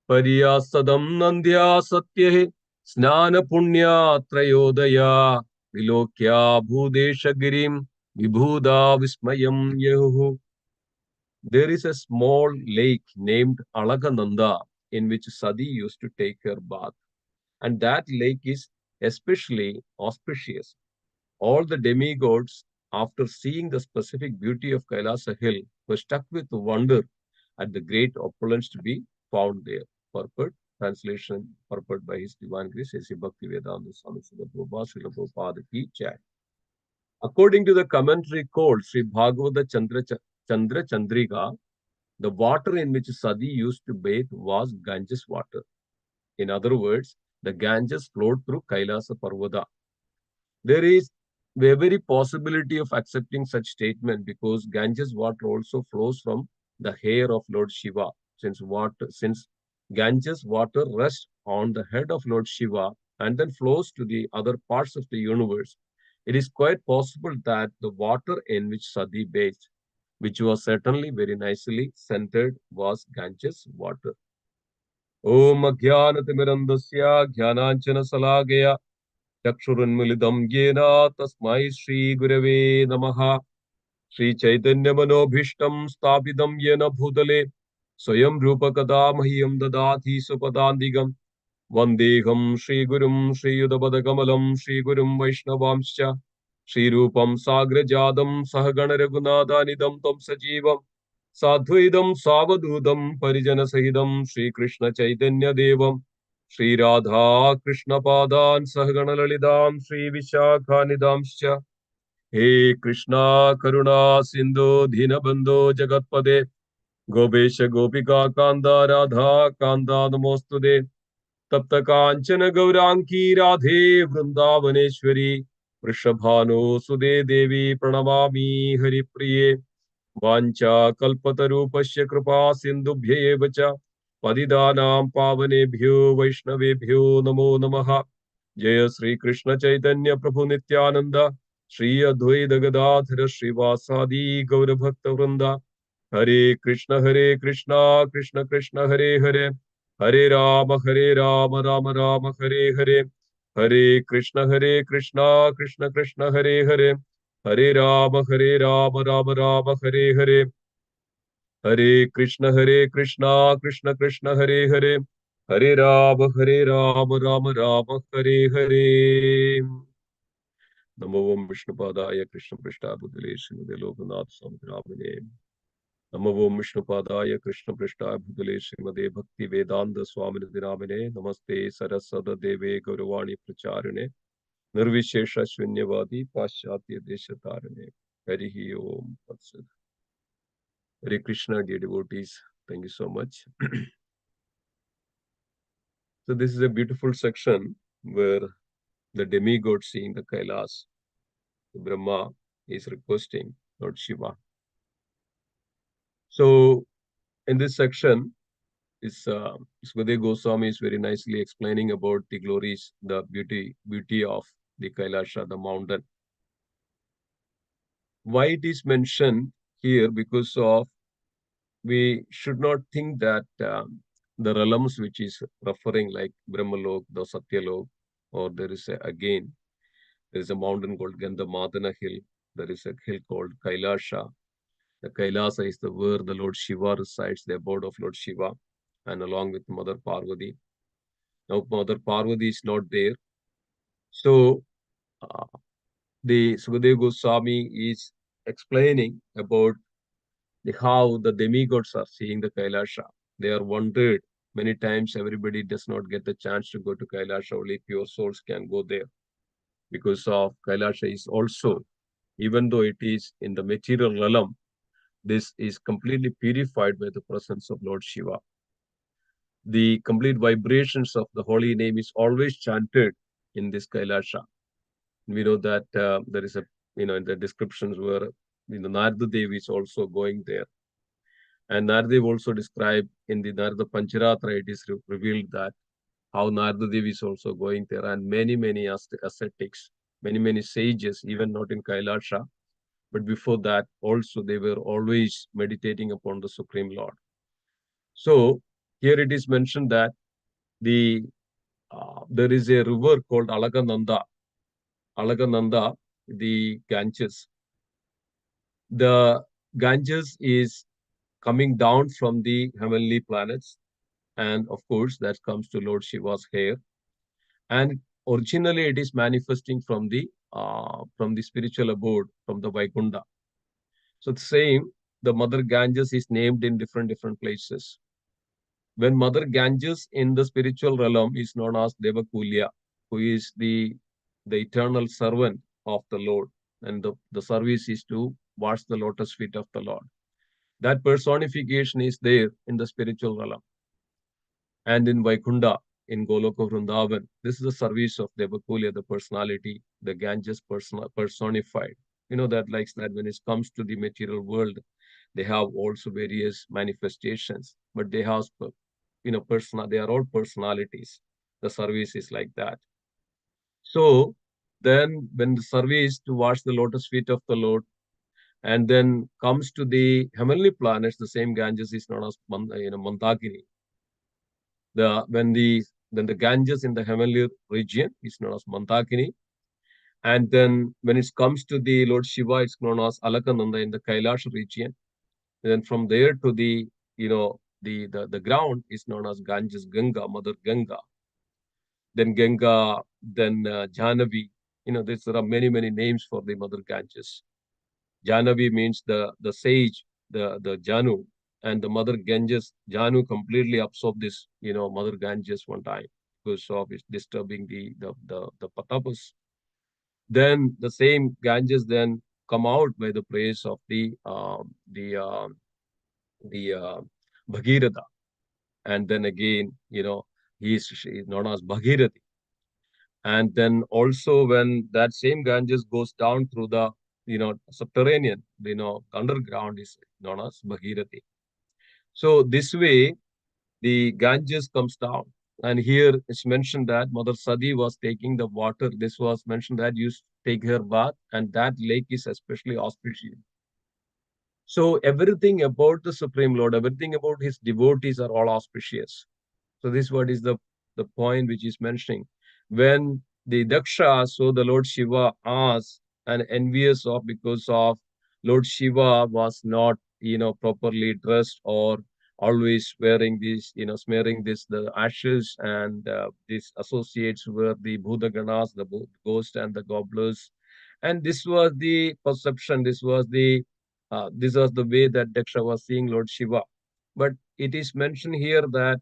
Pariyasadam Nandya Satye Snana Punya Trayodaya Vilokya Bhudeshagirim Vibhuda Vismayam Yehu. There is a small lake named Alagananda in which Sati used to take her bath. And that lake is especially auspicious. All the demigods, after seeing the specific beauty of Kailasa hill, were struck with wonder at the great opulence to be found there. Purport, translation, purport by His Divine Grace, A.C. Bhaktivedanta Swami Srila Prabhupada Ki Jai. According to the commentary called Sri Bhagavata Chandra Chandrika, the water in which Sati used to bathe was Ganges water. In other words, the Ganges flowed through Kailasa Parvata. There is a very possibility of accepting such statement because Ganges water also flows from the hair of Lord Shiva. Since Ganges water rests on the head of Lord Shiva and then flows to the other parts of the universe, it is quite possible that the water in which Sati bathed, which was certainly very nicely scented, was Ganges water. Om Jnanatimirandasya Jnananjana Salagaya Chakshurunmilidam Yena Tasmai Shri Gurave Namaha Shri Chaitanya Manobhishtam Stapidam Yena Bhutale Swayam Rupa Kada Mahyam Dadati Supadandigam Vandeham Shri Gurum Shri Yudabada Kamalam Shri Gurum Vaishnavamscha Shri Rupam Sagra Jadam Sahagana Raghunathanidam Tam Sajivam Sadhuidam Savadudam Parijana Sahidam Shri Krishna Chaitanya Devam Shri Radha Krishna Padan Sahagana Lalitam Shri Vishakhanidamscha He Krishna Karuna Sindhu Dhinabandhu Jagatpade Gopesha Gopika Kanda Radha Kanda Namostude तप्त कांचन गौरांकी राधे वृंदावनेश्वरी वृषभानु सुदे देवी प्रणमामि हरिप्रिये वाञ्छा कल्पतरूपस्य कृपा सिन्धुभ्येव च पतितानां पावनेभ्यो वैष्णवेभ्यो नमो नमः जय श्री कृष्ण चैतन्य प्रभु नित्यानंद श्री अद्वैत गदाधर श्रीवासादि गौर भक्त वृंदा हरे कृष्ण कृष्ण कृष्ण हरे हरे हरे राम राम राम हरे हरे हरे कृष्ण कृष्ण कृष्ण हरे हरे हरे राम राम राम हरे हरे हरे कृष्ण कृष्ण कृष्ण हरे हरे हरे राम राम राम हरे हरे नमो ओम विष्णुपादाय कृष्ण पृष्ठाय भूतले श्रीमते लोकनाथ स्वामी नामिने नमो ओम विष्णुपादाय कृष्ण पृष्ठाय भूतले श्रीमते भक्ति वेदांत स्वामी नामिने नमस्ते सरस्वत देवे गौरवाणी प्रचारिणे निर्विशेष शून्यवादी पाश्चात्य देश तारिणे हरि ओम तत्सत्. Hare Krishna, dear devotees, thank you so much. So this is a beautiful section where the demigod seeing the Kailas, Brahma is requesting Lord Shiva. So in this section, Sukadeva Goswami is very nicely explaining about the glories, the beauty of the Kailasha, the mountain. Why it is mentioned here? Because of we should not think that the realms which is referring like Brahmalok, the Satyalok, or there is a mountain called Gandhamadana hill. There is a hill called Kailasha. The Kailasa is the where the Lord Shiva resides, the abode of Lord Shiva, and along with Mother Parvati. Now Mother Parvati is not there. So uh, the Sukadeva Goswami is explaining about how the demigods are seeing the Kailasha. They are wondered many times. Everybody does not get the chance to go to Kailasha. Only pure souls can go there because of Kailasha is also, even though it is in the material realm, this is completely purified by the presence of Lord Shiva. The complete vibrations of the holy name is always chanted in this Kailasha. We know that there is in the descriptions where Narada Devi is also going there. And Narada also described in the Narada Pancharatra, it is revealed that how Narada Devi is also going there, and many ascetics, many sages, even not in Kailasha, but before that also they were always meditating upon the Supreme Lord. So Here it is mentioned that there is a river called Alakananda. Alakananda, the Ganges. The Ganges is coming down from the heavenly planets, and of course that comes to Lord Shiva's hair. And originally it is manifesting from the spiritual abode, from the Vaikunta. So the same, the Mother Ganges is named in different places. When Mother Ganges in the spiritual realm is known as Devakulya, who is the eternal servant of the Lord, and the service is to wash the lotus feet of the Lord. That personification is there in the spiritual realm. And in Vaikunda, in Goloka Vrindavan, this is the service of Devakulya, the personality, the Ganges personified. You know that likes that when it comes to the material world, they have also various manifestations, but they have, they are all personalities. The service is like that. So then when the service to wash the lotus feet of the Lord, and then comes to the heavenly planets, the same Ganges is known as Mandakini. The Ganges in the heavenly region is known as Mandakini. And then when it comes to the Lord Shiva, it's known as Alakananda in the Kailash region. And then from there to the ground is known as Ganges Ganga, Mother Ganga. Then Ganga, then Jahnavi. There are many names for the Mother Ganges. Jahnavi means the sage, the Janu, and the Mother Ganges. Janu completely absorbed this, Mother Ganges one time because of it disturbing the Patapus. Then the same Ganges then come out by the praise of the Bhagirath. And then again, she is known as Bhagirathi. And then also when that same Ganges goes down through the, subterranean, underground is known as Bhagirathi. So this way, the Ganges comes down. And here it's mentioned that Mother Sadi was taking the water. This was mentioned that you take her bath, and that lake is especially auspicious. So everything about the Supreme Lord, everything about his devotees are all auspicious. So this what is the point which is mentioning. When the Daksha saw the Lord Shiva asked and envious of because of Lord Shiva was not, properly dressed or always wearing this, smearing this, the ashes, and these associates were the Bhudaganas, the ghost and the gobblers. And this was the perception, this was the way that Daksha was seeing Lord Shiva. But it is mentioned here that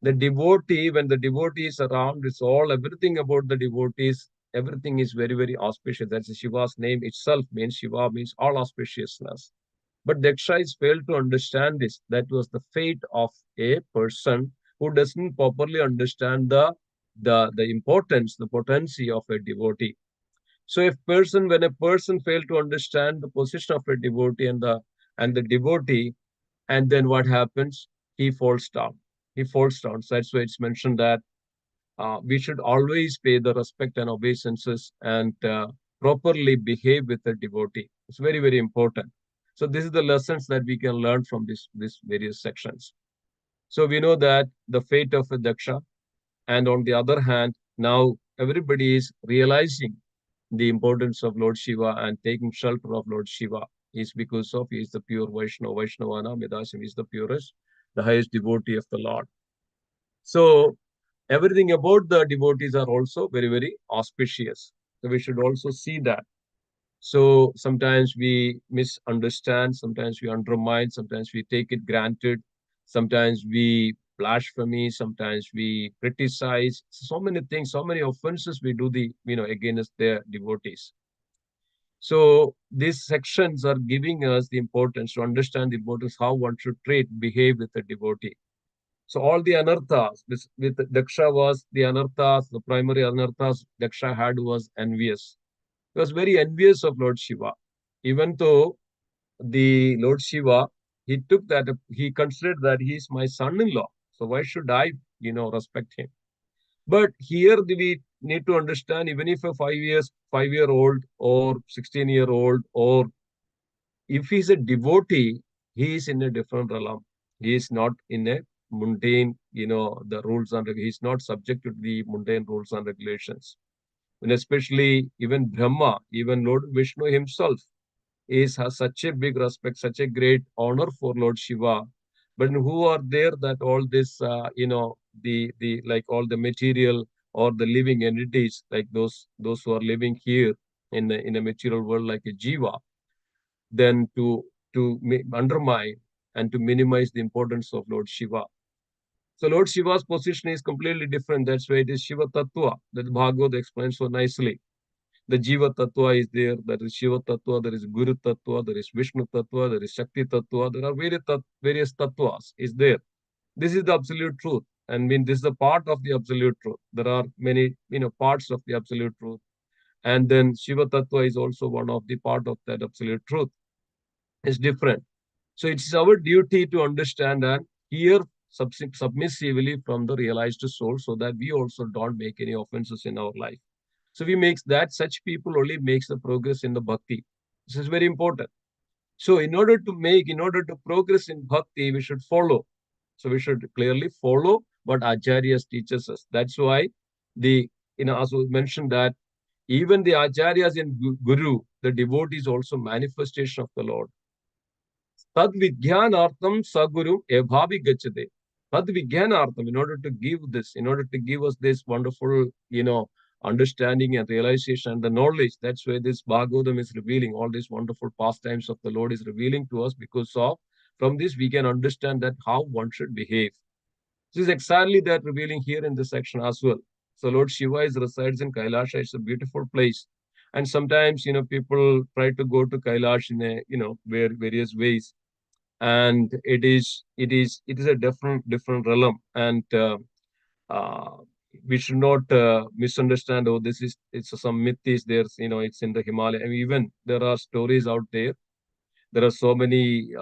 the devotee, when the devotee is around, it's all everything about the devotees, everything is very auspicious. That's Shiva's name itself means Shiva means all auspiciousness. But Daksha is failed to understand this. That was the fate of a person who doesn't properly understand the importance, the potency of a devotee. So when a person failed to understand the position of a devotee and the devotee, and then what happens? He falls down. He falls down. So that's why it's mentioned that we should always pay the respect and obeisances and properly behave with the devotee. It's very important. So this is the lessons that we can learn from this various sections. So we know that the fate of a Daksha, and on the other hand, now everybody is realizing the importance of Lord Shiva and taking shelter of Lord Shiva is because of he is the pure Vaishnava. Vaishnavana Medasham is the purest, the highest devotee of the Lord. So everything about the devotees are also very auspicious. So we should also see that. So sometimes we misunderstand, sometimes we undermine, sometimes we take it granted, sometimes we blasphemy, sometimes we criticize. So many things, so many offenses we do against their devotees. So these sections are giving us the importance to understand the importance how one should behave with a devotee. So all the anarthas, with Daksha was the anarthas, the primary anarthas Daksha had was envious. He was very envious of Lord Shiva. Even though the Lord Shiva, he considered that he is my son-in-law. So why should I, respect him? But here we need to understand, even if a 5-year-old or 16-year-old, or if he's a devotee, he is in a different realm. He is not in a mundane, the rules and he's not subject to the mundane rules and regulations. And especially even Brahma, even Lord Vishnu himself has such a big respect, such a great honor for Lord Shiva. But who are there that all this, the like all the material or the living entities, like those who are living here in a material world like a jiva, then to undermine and to minimize the importance of Lord Shiva. So Lord Shiva's position is completely different. That's why it is Shiva Tattva that Bhagavad explains so nicely. The Jiva Tattva is there, there is Shiva Tattva, there is Guru Tattva, there is Vishnu Tattva, there is Shakti Tattva, there are various Tattvas is there. This is the absolute truth. And I mean, this is a part of the absolute truth. There are many, parts of the absolute truth. And then Shiva Tattva is also one of the part of that absolute truth. It's different. So it's our duty to understand and hear submissively from the realized soul so that we also don't make any offenses in our life. So we makes that such people only makes the progress in the bhakti. This is very important. So in order to progress in bhakti, we should follow. So we should clearly follow what acharyas teaches us. That's why the, as we mentioned that even the acharyas in Guru, the devotee is also manifestation of the Lord. Tad Vijnanartham Saguru Evhavi Gachade. Tad Vijnanartham, in order to give us this wonderful, understanding and realization and the knowledge. That's why this Bhagavatam is revealing all these wonderful pastimes of the Lord is revealing to us because of from this we can understand that how one should behave. This is exactly that revealing here in this section as well. So Lord Shiva resides in Kailasha. It's a beautiful place. And sometimes, people try to go to Kailash in a, various ways and it is a different realm and uh, we should not misunderstand, oh, this is it's some myth is there, it's in the Himalaya. I mean, even there are stories out there are so many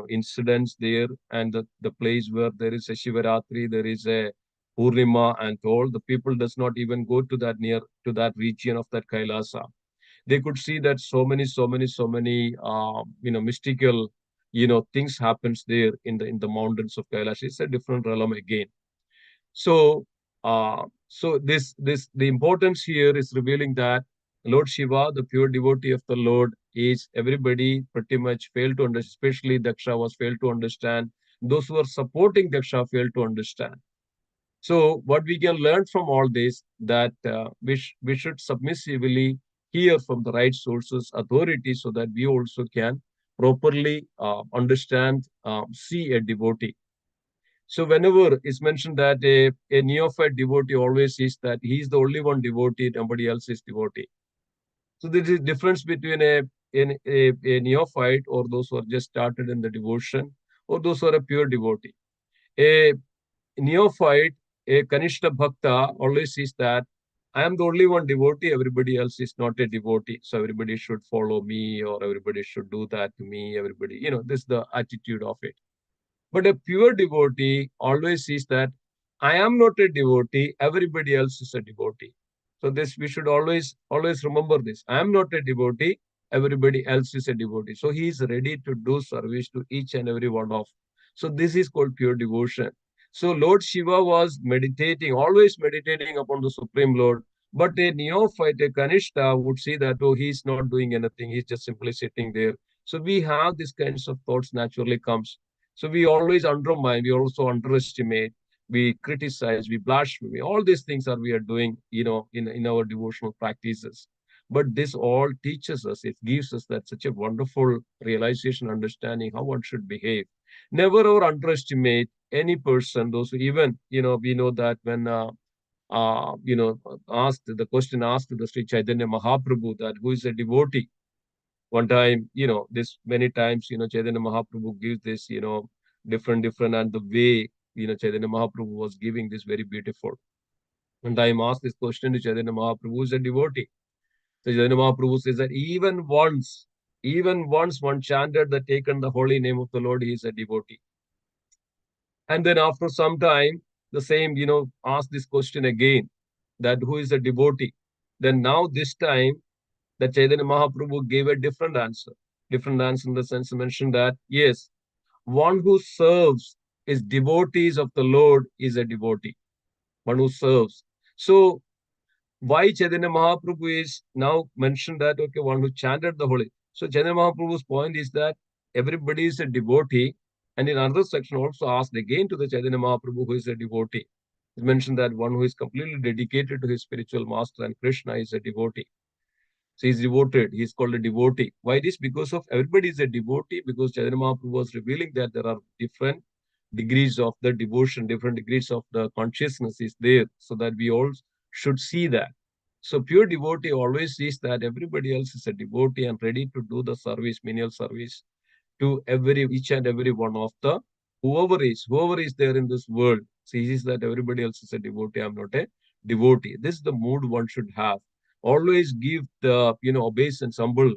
incidents there, and the place where there is a Shivaratri, there is a Purnima, and all the people does not even go to that near to that region of that Kailasa. They could see that so many mystical things happens there in the mountains of Kailash. It's a different realm again. So this the importance here is revealing that Lord Shiva, the pure devotee of the Lord, is everybody pretty much failed to understand, especially Daksha was failed to understand. Those who are supporting Daksha failed to understand. So what we can learn from all this that we should submissively hear from the right sources, authorities, so that we also can properly understand, see a devotee. So whenever it's mentioned that a neophyte devotee always is that he's the only one devotee, nobody else is devotee. So there is a difference between a neophyte or those who are just started in the devotion or those who are a pure devotee. A neophyte, a Kanishta Bhakta always says that I am the only one devotee, everybody else is not a devotee. So everybody should follow me or everybody should do that to me. Everybody, this is the attitude of it. But a pure devotee always sees that I am not a devotee, everybody else is a devotee. So this we should always remember this. I am not a devotee, everybody else is a devotee. So he is ready to do service to each and every one of. So this is called pure devotion. So Lord Shiva was meditating, always meditating upon the Supreme Lord. But a neophyte, a Kanishta, would see that, oh, he's not doing anything. He's just simply sitting there. So we have these kinds of thoughts naturally comes. So we always undermine, we also underestimate, we criticize, we blaspheme. All these things are we are doing, in our devotional practices. But this all teaches us, it gives us that such a wonderful realization, understanding how one should behave. Never ever underestimate any person, those who even, we know that when asked the question asked to the Sri Chaitanya Mahaprabhu that who is a devotee, one time, this many times, Chaitanya Mahaprabhu gives this, different, and the way, Chaitanya Mahaprabhu was giving this very beautiful. One time asked this question to Chaitanya Mahaprabhu, who is a devotee. So Chaitanya Mahaprabhu says that even once one chanted the taken the holy name of the Lord, he is a devotee. And then after some time, the same, asked this question again, that who is a devotee. Then now this time, the Chaitanya Mahaprabhu gave a different answer. Different answer in the sense mentioned that, yes, one who serves is devotees of the Lord is a devotee, one who serves. So why Chaitanya Mahaprabhu is now mentioned that, okay, one who chanted the holy. So Chaitanya Mahaprabhu's point is that everybody is a devotee. And in another section also asked again to the Chaitanya Mahaprabhu who is a devotee. It's mentioned that one who is completely dedicated to his spiritual master and Krishna is a devotee. So he's devoted. He's called a devotee. Why this? Because of everybody is a devotee. Because Chaitanya Mahaprabhu was revealing that there are different degrees of the devotion, different degrees of the consciousness is there, so that we all should see that. So pure devotee always sees that everybody else is a devotee and ready to do the service, menial service to every each and every one of the whoever is there in this world sees that everybody else is a devotee. I'm not a devotee. This is the mood one should have. Always give the obeisance humbly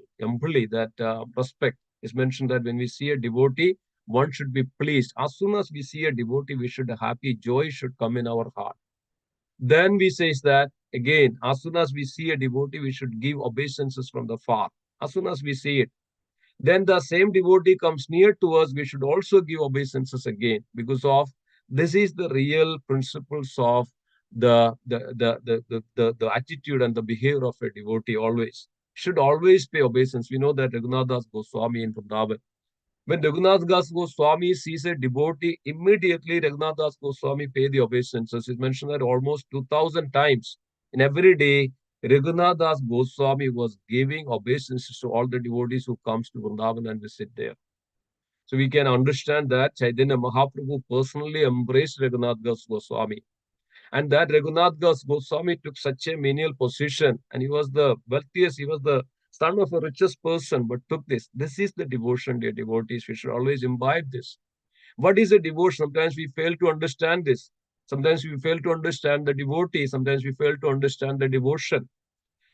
that respect. It's mentioned that when we see a devotee, one should be pleased. As soon as we see a devotee, we should happy joy should come in our heart. Then we says that again, as soon as we see a devotee, we should give obeisances from the far. As soon as we see it, then the same devotee comes near to us, we should also give obeisances again, because of this is the real principles of the attitude and the behavior of a devotee. Always should always pay obeisance. We know that Raghunath Das Goswami in Vrindavan, when Raghunath Das Goswami sees a devotee, immediately Raghunath Das Goswami pay the obeisances. It's mentioned that almost 2,000 times in every day, Raghunath Das Goswami was giving obeisances to all the devotees who comes to Vrindavan and visit there. So we can understand that Chaitanya Mahaprabhu personally embraced Raghunath Das Goswami. And that Raghunath Das Goswami took such a menial position, and he was the wealthiest, he was the son of a richest person, but took this. This is the devotion, dear devotees. We should always imbibe this. What is a devotion? Sometimes we fail to understand this. Sometimes we fail to understand the devotee. Sometimes we fail to understand the devotion.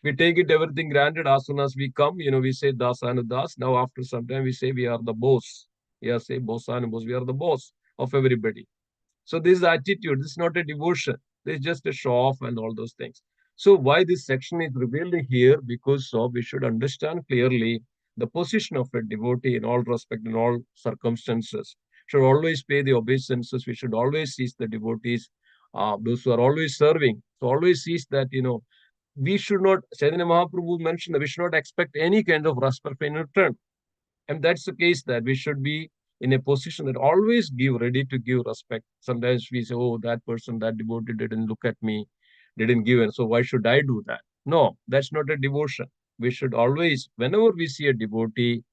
We take it everything granted. As soon as we come, we say Das and Das. Now, after some time, we say we are the boss. We are say boss and boss. We are the boss of everybody. So this is attitude. This is not a devotion. This is just a show off and all those things. So why this section is revealed here? Because we should understand clearly the position of a devotee in all respect, in all circumstances. Should always pay the obeisances. We should always seize the devotees, those who are always serving. So always seize that, we should not, Chaitanya Mahaprabhu mentioned that we should not expect any kind of respect in return. And that's the case, that we should be in a position that always give, ready to give respect. Sometimes we say, oh, that person, that devotee didn't look at me, didn't give, and so why should I do that? No, that's not a devotion. We should always, whenever we see a devotee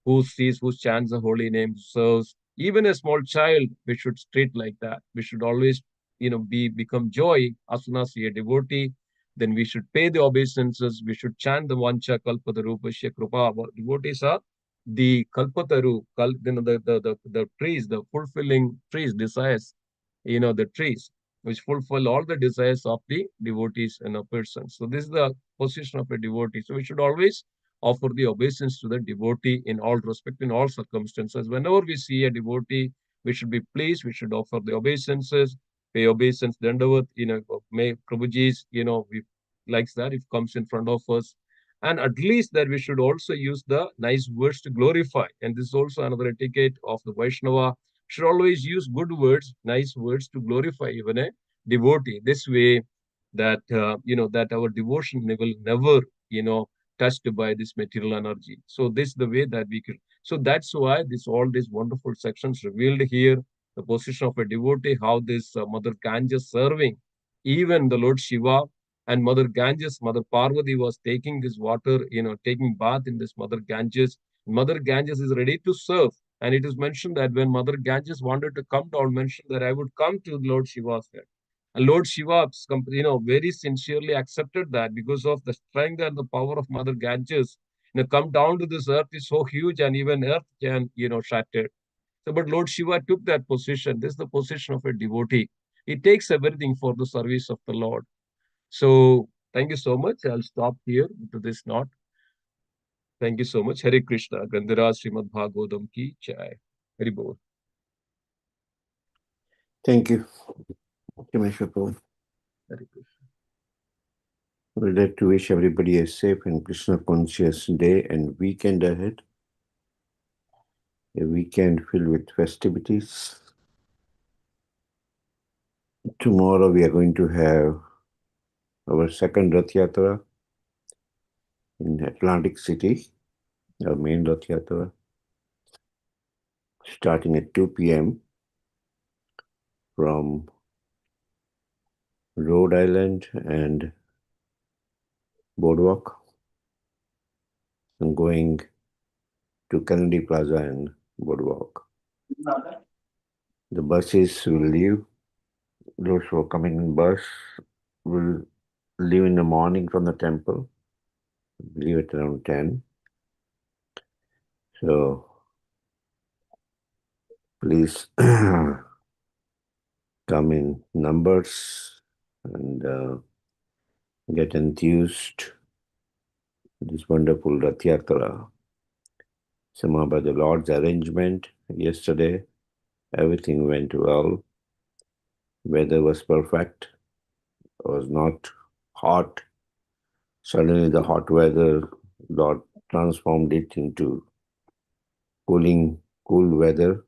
who sees, who chants the holy name, serves, even a small child, we should treat like that. We should always, become joy as soon as we are devotee. Then we should pay the obeisances. We should chant the Vancha Kalpatarupasya Krupa. Devotees are the Kalpataru, the trees, the fulfilling trees, desires, the trees, which fulfill all the desires of the devotees and a person. So this is the position of a devotee. So we should always offer the obeisance to the devotee in all respect, in all circumstances. Whenever we see a devotee, we should be pleased. We should offer the obeisances, pay obeisance, dandavat, may Prabhuji's, we likes that if comes in front of us. And at least that we should also use the nice words to glorify. And this is also another etiquette of the Vaishnava. Should always use good words, nice words to glorify even a devotee. This way, that our devotion will never, touched by this material energy. So this is the way that we can. So that's why all these wonderful sections revealed here, the position of a devotee, how this Mother Ganges serving, even the Lord Shiva and Mother Ganges, Mother Parvati was taking this water, taking bath in this Mother Ganges. Mother Ganges is ready to serve. And it is mentioned that when Mother Ganges wanted to come down, mentioned that I would come to Lord Shiva's head. And Lord Shiva, very sincerely accepted that because of the strength and the power of Mother Ganges. Come down to this earth is so huge, and even earth can, shatter. So, but Lord Shiva took that position. This is the position of a devotee. He takes everything for the service of the Lord. So, thank you so much. I'll stop here to this note. Thank you so much. Hare Krishna. Gandhiraj Srimad Bhagavatam ki jai. Hari Bol. Thank you, Hare Krishna. We'd like to wish everybody a safe and Krishna conscious day and weekend ahead. A weekend filled with festivities, Tomorrow we are going to have our second Rath Yatra in Atlantic City, our main Rath Yatra, starting at 2 p.m. from Rhode Island and Boardwalk and going to Kennedy Plaza and Boardwalk. The buses will leave. Those who are coming in bus will leave in the morning from the temple. Leave at around 10. So please come in numbers and get enthused. This wonderful Rath Yatra. Somehow by the Lord's arrangement yesterday, everything went well. Weather was perfect. It was not hot. Suddenly the hot weather, Lord transformed it into cool weather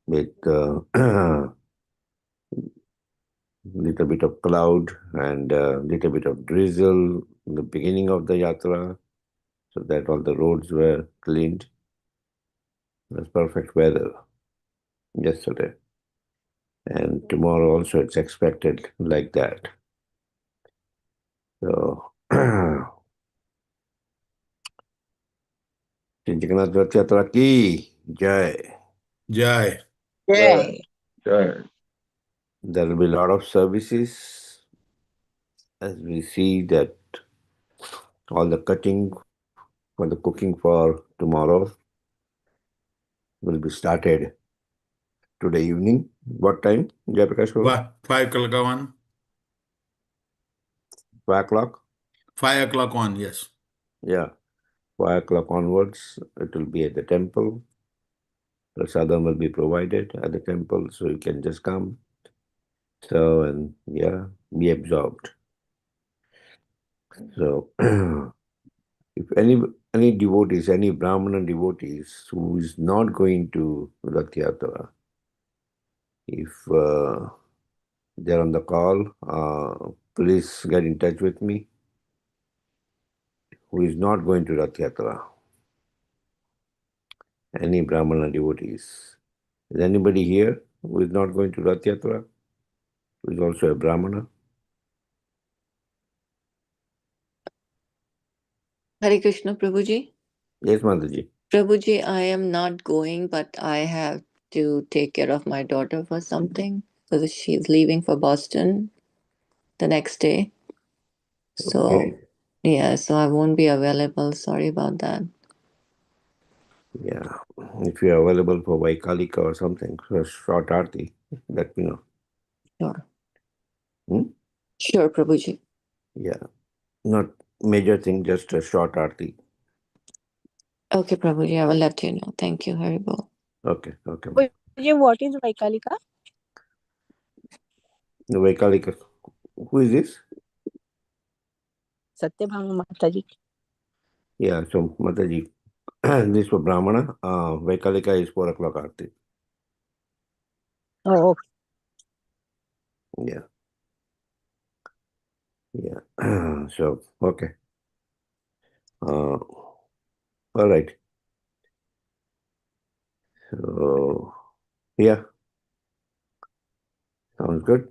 with little bit of cloud and little bit of drizzle in the beginning of the yatra, so that all the roads were cleaned. It was perfect weather yesterday, and tomorrow also it's expected like that. So Shri Jagannath Rath Yatra ki jai. Jai. Jai. Jai. There will be a lot of services as we see that all the cutting for the cooking for tomorrow will be started today evening. What time, Jayaprakash? 5 o'clock on. 5 o'clock? 5 o'clock on, yes. Yeah, 5 o'clock onwards, it will be at the temple. Prasadam will be provided at the temple, so you can just come. So, and yeah, be absorbed. So, if any devotees, any Brahmana devotees who is not going to Rath Yatra, if they're on the call, please get in touch with me. Who is not going to Rath Yatra? Any Brahmana devotees? Is anybody here who is not going to Rath Yatra? Who is also a Brahmana? Hare Krishna, Prabhuji. Yes, Mataji. Prabhuji, I am not going, but I have to take care of my daughter for something because she's leaving for Boston the next day. So, Okay. yeah, so I won't be available. Sorry about that. Yeah. If you are available for Vaikalika or something, for short arti, let me know. Sure. Hmm? Sure, Prabhuji. Yeah. Not major thing, just a short arti. Okay, Prabhuji, I will let you know. Thank you, Haribol. Okay, okay. Prabhuji, what is Vaikalika? The Vaikalika. Who is this? Satyabhama Mataji. Yeah, so Mataji, this for Brahmana. Vaikalika is 4 o'clock arti. Oh, okay. Yeah. Yeah. So, okay. All right. So, yeah. Sounds good.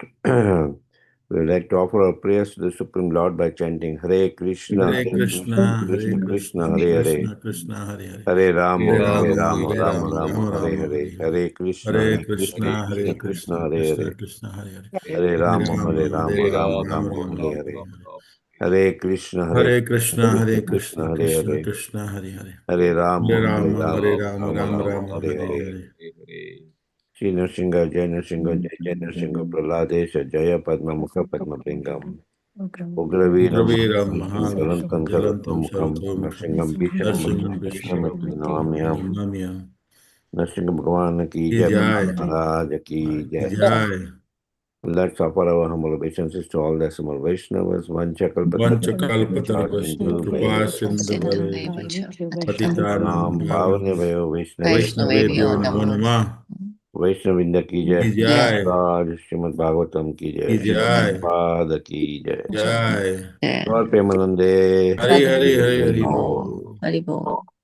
We would like to offer our prayers to the Supreme Lord by chanting Hare Krishna, Hare Krishna, Krishna Hare Krishna, Krishna, Hare Hare, Krishna Krishna, Hare Hare. Hare Rama, Hare Hare Rama, Rama, Hare Rama Rama, Rama, Rama Hare Rama, Hare, Hare Hare Hare. Krishna, Hare Hare Krishna, Hare Krishna, Krishna, Hare Krishna Hare, Krishna, Hare Hare. Hare Hare Rama, Rama, Hare Hare Rama, Rama, Rama Rama Rama, Rama, Hare Hare Hare, Hare. Hare Krishna, Hare Krishna, Hare Krishna, Krishna, Hare Krishna Hare, Krishna, Hare Hare. Hare Hare Rama, Hare Rama, Hare Rama, Rama, Rama Rama Rama, Rama, Hare Hare Hare. Hare. Shri Nrsinga, Jai Nrsinga, Jai Nrsinga, Praladesha, Jaya Padma Mukha Padma Bringam. Ugraviram Raviram Mahavitam Mahavitam Jalantam Jalantam Sarvamukam Sarvamukam Narsingam Darshanam Bhishmam Vishnu Bhishmamati Namyam Namyam. Nrsinga Bhagavan ki Ki Jai Jai, Maharaj ki Ki Jai. Jai. Let's offer our humble obeisances to all the Assembled Vaishnavas. Vanchakalpatarubhasya Kripa Sindhu Patitanam Pavane Vayo Vaishnava Vaishnavebhyo Vaishnavebhyo Namo Namo Namah वैष्णविंद की जय, की जय राज श्रीमद् भागवतम की जय, की श्री जय पाद की जय, जय जय और प्रेमानंदे हरि हरि हरि हरि हरि बोल। बोल। हरि बोल।